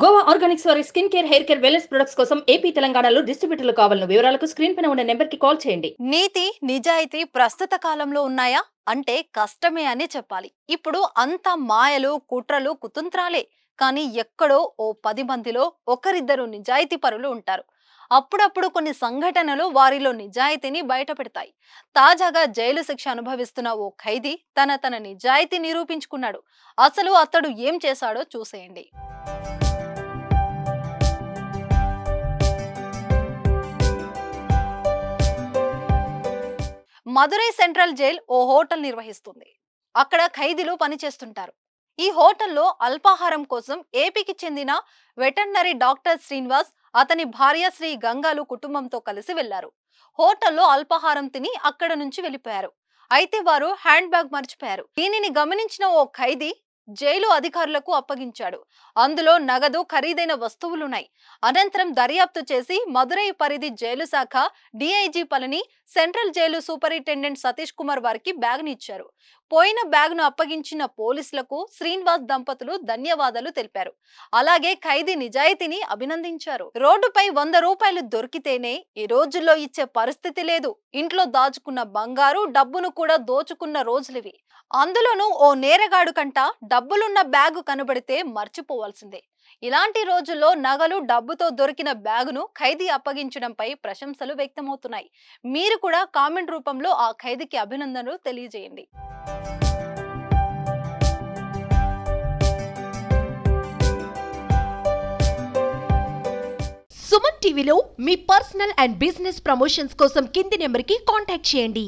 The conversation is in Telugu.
గోవా ఆర్గానిక్స్ వారి skin care, hair care, wellness products కోసం ఏపీ, తెలంగాణలో డిస్ట్రిబ్యూటర్లు కావాలను వివరాలకు స్క్రీన్ పైన ఉన్న నెంబర్కి కాల్ చేయండి. నీతి నిజాయితీ ప్రస్తుత కాలంలో ఉన్నాయా అంటే కష్టమే అని చెప్పాలి. ఇప్పుడు అంత మాయలు, కుట్రలు, కుతంత్రాలే. కానీ ఎక్కడో ఓ 10 మందిలో ఒకరిద్దరు నిజాయితీ పరులు ఉంటారు. అప్పుడప్పుడు కొన్ని సంఘటనలు వారిలో నిజాయితీని బయటపెడతాయి. తాజాగా జైలు శిక్ష అనుభవిస్తున్న ఓ ఖైదీ తన నిజాయితీ నిరూపించుకున్నాడు. అసలు అతడు ఏం చేశాడో చూసేయండి. మదురై సెంట్రల్ జైల్ ఓ హోటల్ నిర్వహిస్తుంది. అక్కడ ఖైదీలు పనిచేస్తుంటారు. ఈ హోటల్లో అల్పాహారం కోసం ఏపీకి చెందిన వెటర్నరీ డాక్టర్ శ్రీనివాస్, అతని భార్య శ్రీ గంగాలు కుటుంబంతో కలిసి వెళ్లారు. హోటల్లో అల్పాహారం తిని అక్కడ నుంచి వెళ్లిపోయారు. అయితే వారు హ్యాండ్ బ్యాగ్ మర్చిపోయారు. దీనిని గమనించిన ఓ ఖైదీ జైలు అధికారులకు అప్పగించాడు. అందులో నగదు, ఖరీదైన వస్తువులున్నాయి. అనంతరం దర్యాప్తు చేసి మదురై పరిధి జైలు శాఖ DIG Palani, central jail superintendent Satish Kumar వారికి బ్యాగ్ని ఇచ్చారు. పోయిన బ్యాగ్ను అప్పగించిన పోలీసులకు శ్రీనివాస్ దంపతులు ధన్యవాదాలు తెలిపారు. అలాగే ఖైదీ నిజాయితీని అభినందించారు. రోడ్డుపై 100 రూపాయలు దొరికితేనే ఈ రోజుల్లో ఇచ్చే పరిస్థితి లేదు. ఇంట్లో దాచుకున్న బంగారు, డబ్బును కూడా దోచుకున్న రోజులివి. అందులోనూ ఓ నేరగాడు కంట డబ్బులున్న బ్యాగు కనబడితే మర్చిపోవాల్సిందే. ఇలాంటి రోజుల్లో నగలు, డబ్బుతో దొరికిన బ్యాగును ఖైదీ అప్పగించడంపై ప్రశంసలు వ్యక్తమవుతున్నాయి. మీరు కూడా కామెంట్ రూపంలో ఆ ఖైదీకి అభినందనలు తెలియజేయండి. సుమన్ టీవీలో మీ పర్సనల్ అండ్ బిజినెస్ ప్రమోషన్స్ కోసం కింది నెంబర్కి కాంటాక్ట్ చేయండి.